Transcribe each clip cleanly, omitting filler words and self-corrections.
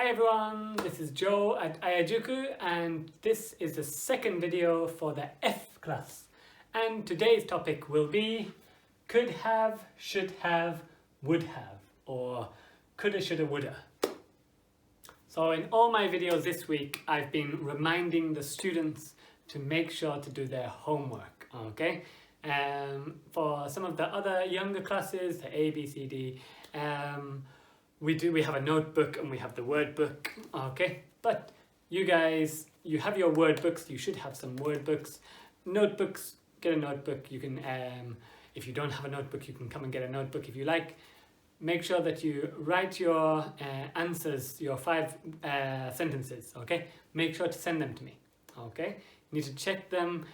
Hi everyone, this is Joe at Ayajuku and this is the second video for the F class. And today's topic will be could have, should have, would have, or coulda, shoulda, woulda. So in all my videos this week, I've been reminding the students to make sure to do their homework, okay? For some of the other younger classes, the A, B, C, D, we have a notebook and we have the word book, okay? But you guys, you have your word books, you should have some word books. Notebooks, get a notebook. You can, if you don't have a notebook, you can come and get a notebook if you like. Make sure that you write your answers, your 5 sentences, okay? Make sure to send them to me, okay? You need to check them.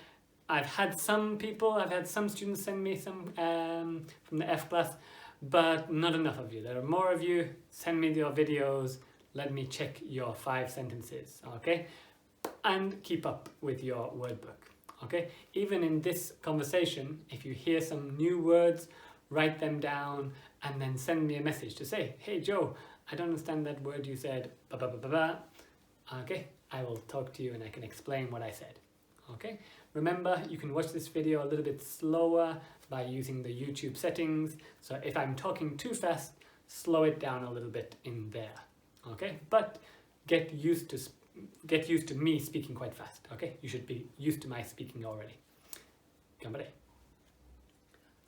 I've had some students send me some from the F class, but not enough of you. There are more of you. Send me your videos. Let me check your 5 sentences, okay? And keep up with your word book, okay? Even in this conversation, if you hear some new words, write them down and then send me a message to say, hey Joe, I don't understand that word you said, blah, blah, blah, blah, blah. Okay, I will talk to you and I can explain what I said, okay? Remember, you can watch this video a little bit slower by using the YouTube settings. So if I'm talking too fast, slow it down a little bit in there, okay? But get used to me speaking quite fast, okay? You should be used to my speaking already. Gambare.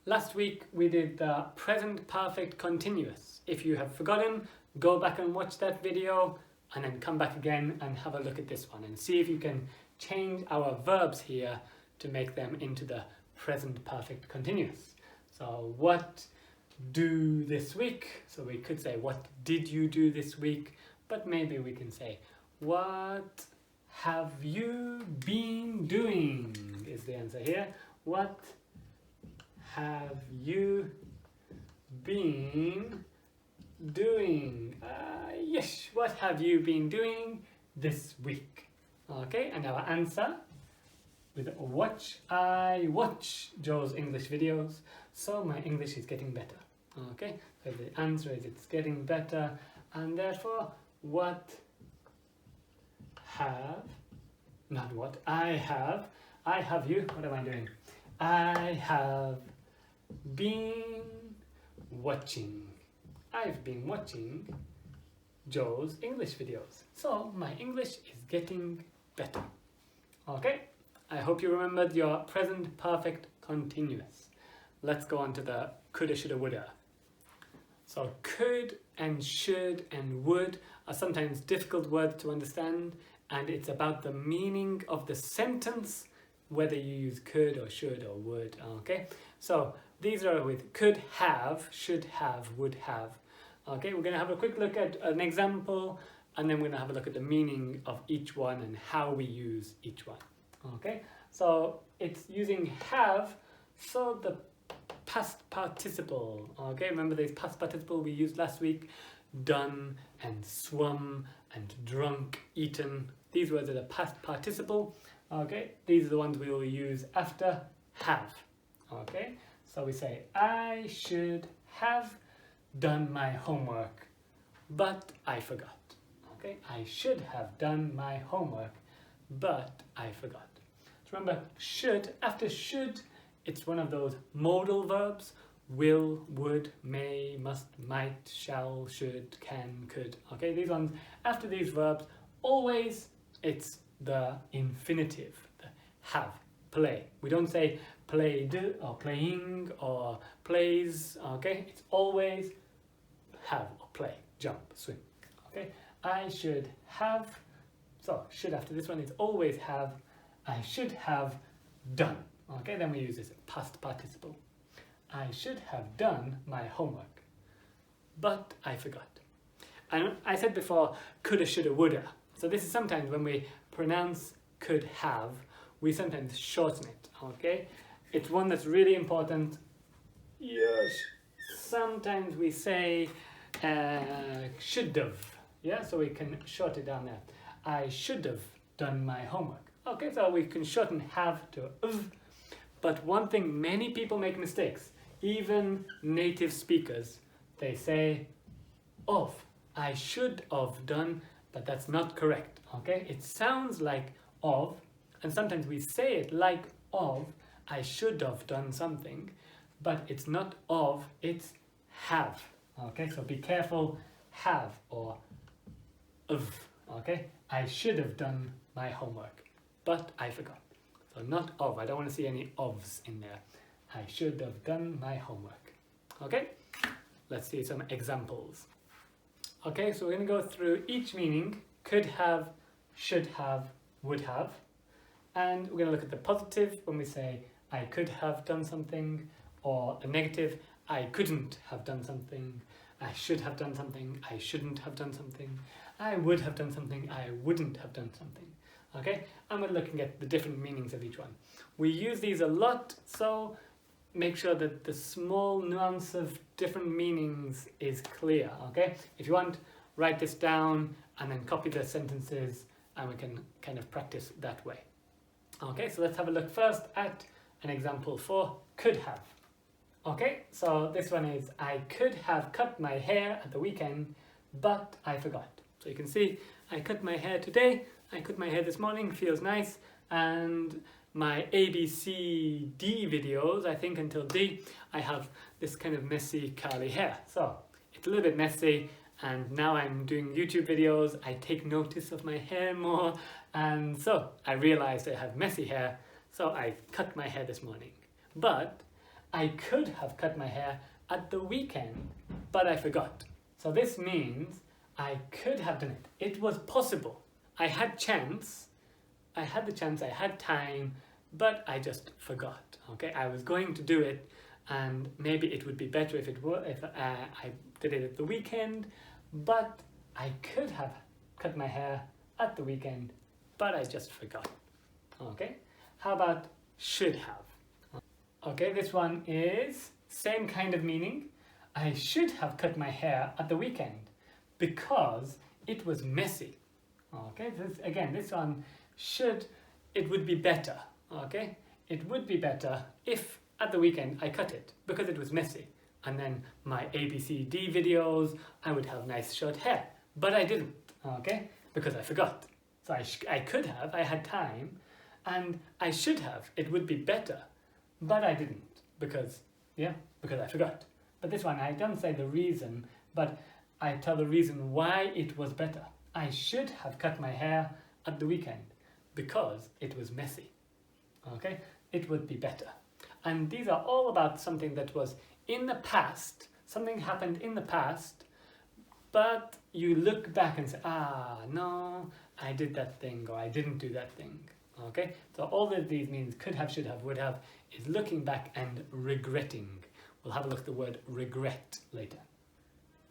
Last week we did the present perfect continuous. If you have forgotten, go back and watch that video and then come back again and have a look at this one and see if you can change our verbs here to make them into the present perfect continuous. So what do this week? So we could say what did you do this week, but maybe we can say what have you been doing is the answer here. What have you been doing? Yes, what have you been doing this week? Okay, and our answer with I watch Joe's English videos, so my English is getting better. Okay, so the answer is it's getting better, and therefore what have, not what, I have you, what am I doing? I have been watching. I've been watching Joe's English videos. So my English is getting better. Okay, I hope you remembered your present perfect continuous. Let's go on to the coulda, shoulda, woulda. So could and should and would are sometimes difficult words to understand, and it's about the meaning of the sentence, whether you use could or should or would, okay? So these are with could have, should have, would have. Okay, we're gonna have a quick look at an example and then we're gonna have a look at the meaning of each one and how we use each one. Okay, so it's using have, so the past participle. Okay, remember these past participle we used last week? Done and swum and drunk, eaten. These words are the past participle. Okay, these are the ones we will use after have. Okay, so we say I should have done my homework, but I forgot. Okay, I should have done my homework, but I forgot. So remember, should, after should, it's one of those modal verbs: will, would, may, must, might, shall, should, can, could. Okay, these ones, after these verbs, always it's the infinitive, the have, play. We don't say played or playing or plays, okay? It's always have or play, jump, swim, okay? I should have, so should after this one is always have, I should have done, okay? Then we use this past participle. I should have done my homework, but I forgot. And I said before, coulda, shoulda, woulda. So this is sometimes when we pronounce could have, we sometimes shorten it, okay? It's one that's really important. Yes. Sometimes we say should have, yeah? So we can shorten it down there. I should have done my homework. Okay, so we can shorten have to of. But one thing, many people make mistakes. Even native speakers, they say of. I should have done, but that's not correct, okay? It sounds like of, and sometimes we say it like of, I should have done something, but it's not of, it's have, okay? So be careful, have or of, okay? I should have done my homework, but I forgot. So not of, I don't want to see any ofs in there. I should have done my homework, okay? Let's see some examples. Okay, so we're going to go through each meaning, could have, should have, would have, and we're going to look at the positive when we say I could have done something, or the negative, I couldn't have done something, I should have done something, I shouldn't have done something, I would have done something, I wouldn't have done something. Okay, and we're looking at the different meanings of each one. We use these a lot, so make sure that the small nuance of different meanings is clear, okay? If you want, write this down and then copy the sentences and we can kind of practice that way. Okay, so let's have a look first at an example for could have. Okay, so this one is, I could have cut my hair at the weekend, but I forgot. So you can see, I cut my hair today, I cut my hair this morning, feels nice, and my ABCD videos, I think until D, I have this kind of messy curly hair. So it's a little bit messy, and now I'm doing YouTube videos, I take notice of my hair more, and so I realized I have messy hair, so I cut my hair this morning. But I could have cut my hair at the weekend, but I forgot. So this means I could have done it. It was possible. I had chance, I had the chance, I had time, but I just forgot. Okay, I was going to do it, and maybe it would be better if I did it at the weekend, but I could have cut my hair at the weekend, but I just forgot. Okay, how about should have? Okay, this one is same kind of meaning. I should have cut my hair at the weekend because it was messy. Okay, this one should, it would be better. Okay, it would be better if at the weekend I cut it because it was messy. And then my ABCD videos, I would have nice short hair, but I didn't, okay, because I forgot. So I could have, I had time, and I should have, it would be better, but I didn't because I forgot. But this one, I don't say the reason, but I tell the reason why it was better. I should have cut my hair at the weekend because it was messy. Okay, it would be better. And these are all about something that was in the past, something happened in the past, but you look back and say, no, I did that thing, or I didn't do that thing. Okay, so all of these means could have, should have, would have is looking back and regretting. We'll have a look at the word regret later.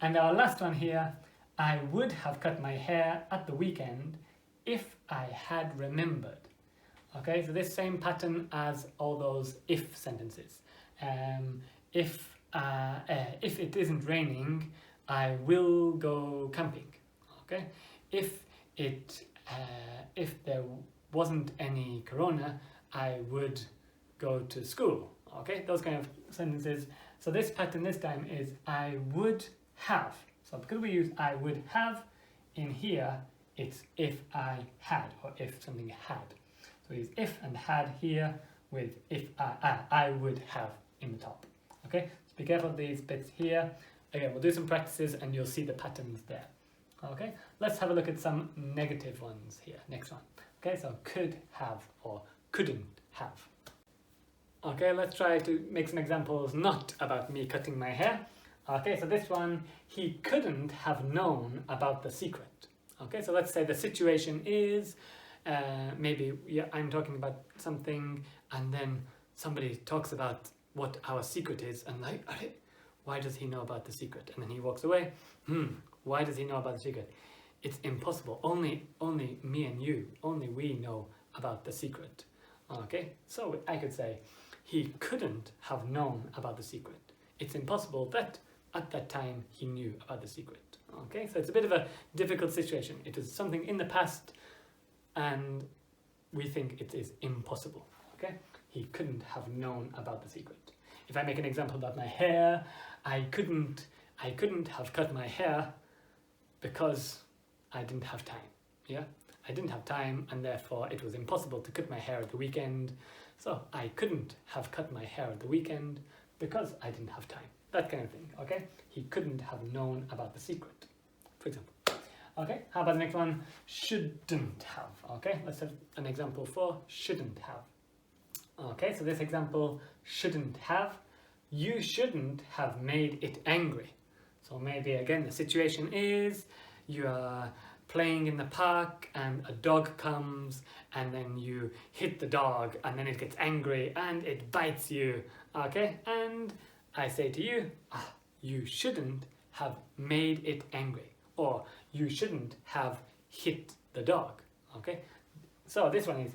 And our last one here, I would have cut my hair at the weekend if I had remembered. Okay, so this same pattern as all those if sentences. If it isn't raining, I will go camping. Okay, if there wasn't any corona, I would go to school. Okay, those kind of sentences. So this pattern this time is I would have. So because we use I would have in here, it's if I had or if something had. So we use if and had here with if I would have in the top. Okay, so be careful of these bits here. Again, we'll do some practices and you'll see the patterns there. Okay, let's have a look at some negative ones here. Next one. Okay, so could have or couldn't have. Okay, let's try to make some examples not about me cutting my hair. Okay, so this one, he couldn't have known about the secret. Okay, so let's say the situation is, maybe I'm talking about something and then somebody talks about what our secret is and like, why does he know about the secret? And then he walks away. Why does he know about the secret? It's impossible. Only me and you, only we know about the secret. Okay, so I could say, he couldn't have known about the secret. It's impossible that at that time he knew about the secret. Okay, so it's a bit of a difficult situation. It is something in the past and we think it is impossible. Okay, he couldn't have known about the secret. If I make an example about my hair, I couldn't have cut my hair because I didn't have time. Yeah, I didn't have time, and therefore it was impossible to cut my hair at the weekend. So I couldn't have cut my hair at the weekend because I didn't have time. That kind of thing, okay? He couldn't have known about the secret, for example. Okay, how about the next one? Shouldn't have, okay? Let's have an example for shouldn't have. Okay, so this example, shouldn't have. You shouldn't have made it angry. So maybe again the situation is you are playing in the park and a dog comes and then you hit the dog and then it gets angry and it bites you, okay? And I say to you, you shouldn't have made it angry, or you shouldn't have hit the dog, okay? So this one is,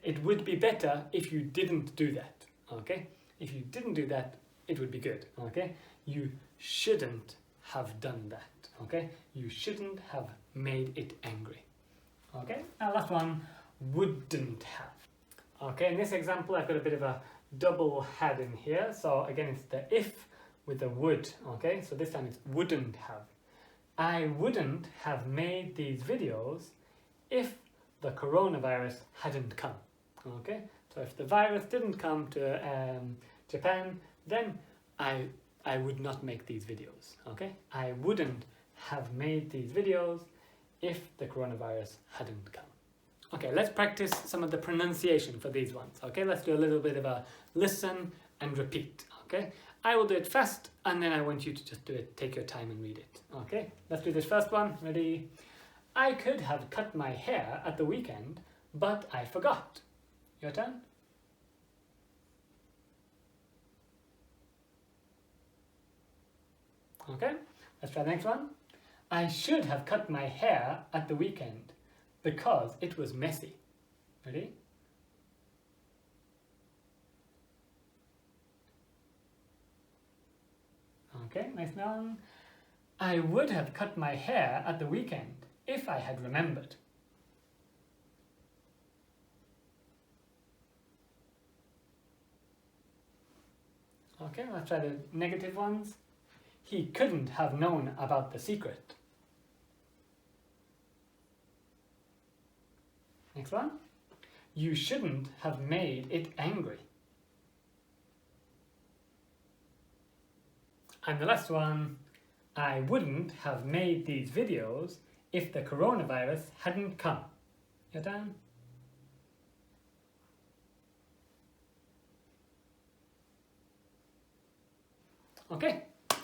it would be better if you didn't do that, okay? If you didn't do that, it would be good, okay? You shouldn't have done that, okay? You shouldn't have made it angry, okay? Now last one, wouldn't have. Okay, in this example I've got a bit of a double head in here. So again it's the if with the would, okay? So this time it's wouldn't have. I wouldn't have made these videos if the coronavirus hadn't come, okay? So if the virus didn't come to Japan, then I would not make these videos, okay? I wouldn't have made these videos if the coronavirus hadn't come. Okay, let's practice some of the pronunciation for these ones, okay? Let's do a little bit of a listen and repeat, okay? I will do it fast and then I want you to just do it, take your time and read it, okay? Let's do this first one, ready? I could have cut my hair at the weekend, but I forgot. Your turn? Okay, let's try the next one. I should have cut my hair at the weekend because it was messy. Ready? Okay, next one. I would have cut my hair at the weekend if I had remembered. Okay, let's try the negative ones. He couldn't have known about the secret. Next one. You shouldn't have made it angry. And the last one. I wouldn't have made these videos if the coronavirus hadn't come. Your turn. Okay,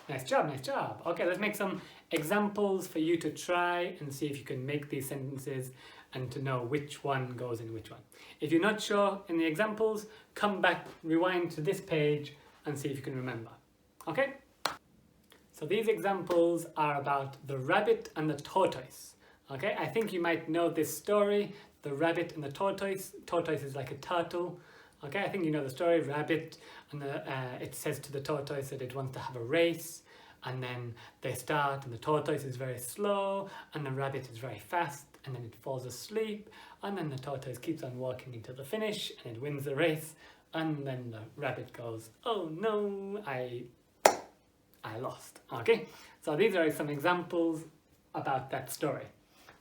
nice job, nice job. Okay, let's make some examples for you to try and see if you can make these sentences and to know which one goes in which one. If you're not sure in the examples, come back, rewind to this page and see if you can remember. Okay? So these examples are about the rabbit and the tortoise. Okay, I think you might know this story, the rabbit and the tortoise. Tortoise is like a turtle. Okay, I think you know the story, rabbit, and it says to the tortoise that it wants to have a race, and then they start, and the tortoise is very slow, and the rabbit is very fast, and then it falls asleep, and then the tortoise keeps on walking until the finish, and it wins the race, and then the rabbit goes, oh no, I lost. Okay, so these are some examples about that story.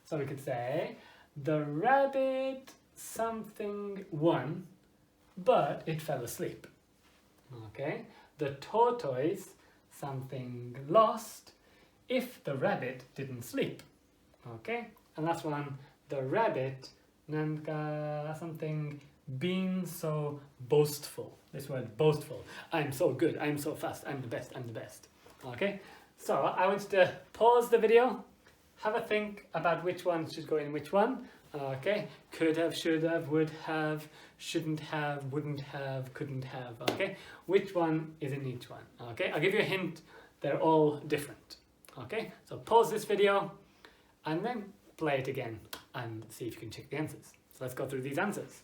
So we could say, the rabbit something won, but it fell asleep. Okay, the tortoise something lost if the rabbit didn't sleep. Okay, and last one, the rabbit something being so boastful. This word boastful. I'm so good, I'm so fast, I'm the best, I'm the best. Okay, so I want you to pause the video, have a think about which one should go in which one. Okay, could have, should have, would have, shouldn't have, wouldn't have, couldn't have. Okay, which one is in each one? Okay, I'll give you a hint, they're all different. Okay, so pause this video and then play it again and see if you can check the answers. So let's go through these answers.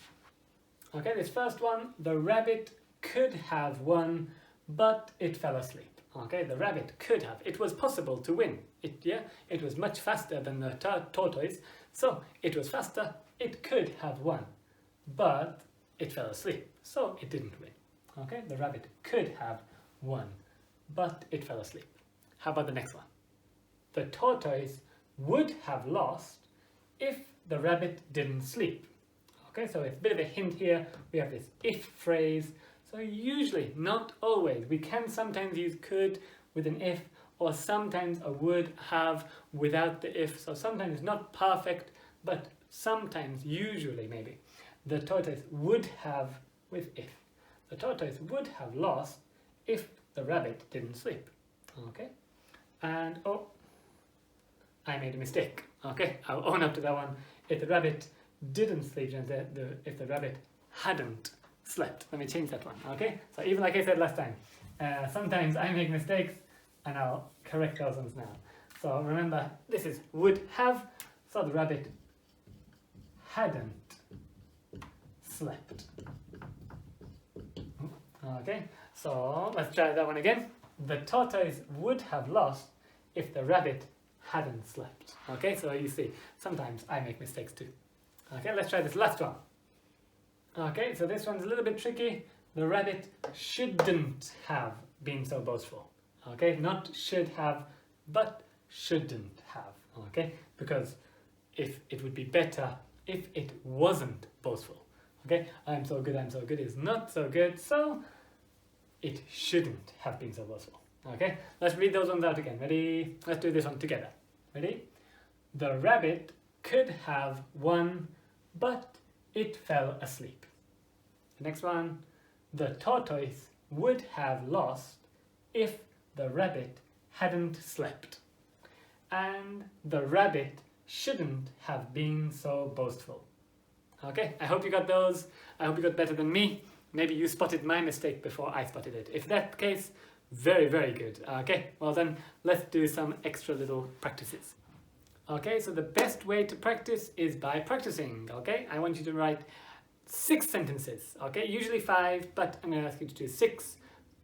Okay, this first one, the rabbit could have won, but it fell asleep. Okay, the rabbit could have. It was possible to win. It was much faster than the tortoise, so it was faster. It could have won, but it fell asleep, so it didn't win. Okay, the rabbit could have won, but it fell asleep. How about the next one? the tortoise would have lost if the rabbit didn't sleep. Okay, so it's a bit of a hint here. We have this if phrase. So usually, not always, we can sometimes use could with an if, or sometimes a would have without the if. So sometimes it's not perfect, but sometimes, usually maybe, the tortoise would have with if. The tortoise would have lost if the rabbit didn't sleep. Okay, and oh, I made a mistake. Okay, I'll own up to that one. If the rabbit didn't sleep, if the rabbit hadn't slept. Let me change that one. Okay, so even like I said last time, sometimes I make mistakes and I'll correct those ones now. So remember, this is would have, so the rabbit hadn't slept. Okay, so let's try that one again. The tortoise would have lost if the rabbit hadn't slept. Okay, so you see, sometimes I make mistakes too. Okay, let's try this last one. Okay, so this one's a little bit tricky. The rabbit shouldn't have been so boastful. Okay, not should have, but shouldn't have. Okay, because if it would be better if it wasn't boastful. Okay, I'm so good is not so good, so it shouldn't have been so boastful. Okay, let's read those ones out again. Ready? Let's do this one together. Ready? The rabbit could have won, but it fell asleep. The next one. The tortoise would have lost if the rabbit hadn't slept. And the rabbit shouldn't have been so boastful. Okay, I hope you got those. I hope you got better than me. Maybe you spotted my mistake before I spotted it. If that's the case, very, very good. Okay, well then, let's do some extra little practices. Okay, so the best way to practice is by practicing. Okay, I want you to write 6 sentences. Okay, usually 5, but I'm going to ask you to do 6.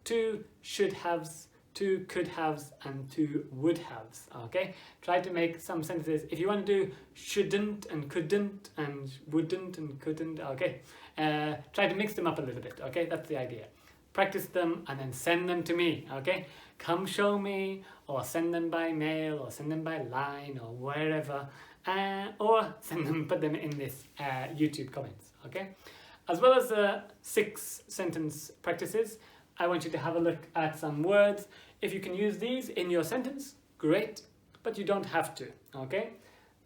2 should haves, 2 could haves, and 2 would haves. Okay, try to make some sentences. If you want to do shouldn't and couldn't and wouldn't and couldn't, okay, try to mix them up a little bit. Okay, that's the idea. Practice them and then send them to me. Okay, come show me, or send them by mail, or send them by line, or wherever, or send them, put them in this YouTube comments. Okay, as well as the 6 sentence practices, I want you to have a look at some words. If you can use these in your sentence, great, but you don't have to. Okay,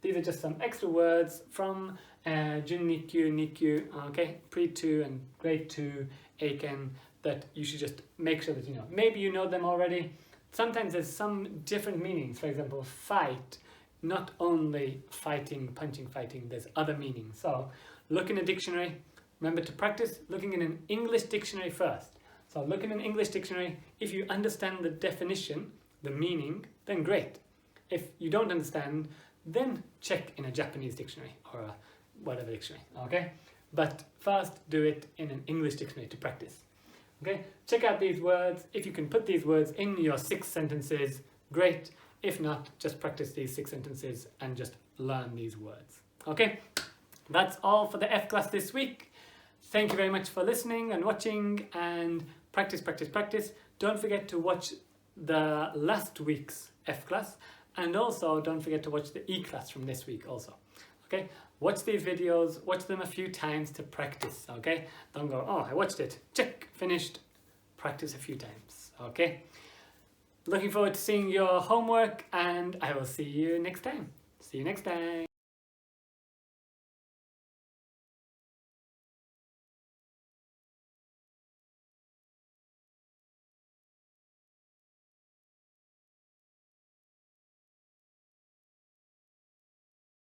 these are just some extra words from Jun 2 級, 2級, okay, pre-2 and grade 2 Aiken, that you should just make sure that you know. Maybe you know them already. Sometimes there's some different meanings. For example, fight, not only fighting, punching, fighting, there's other meanings. So look in a dictionary. Remember to practice looking in an English dictionary first. So look in an English dictionary. If you understand the definition, the meaning, then great. If you don't understand, then check in a Japanese dictionary or a whatever dictionary, okay? But first do it in an English dictionary to practice. Okay, check out these words. If you can put these words in your 6 sentences, great. If not, just practice these 6 sentences and just learn these words. Okay, that's all for the F class this week. Thank you very much for listening and watching, and practice, practice, practice. Don't forget to watch the last week's F class, and also don't forget to watch the E class from this week also. Okay, watch these videos, watch them a few times to practice, okay? Don't go, oh, I watched it, check, finished. Practice a few times, okay? Looking forward to seeing your homework, and I will see you next time. See you next time.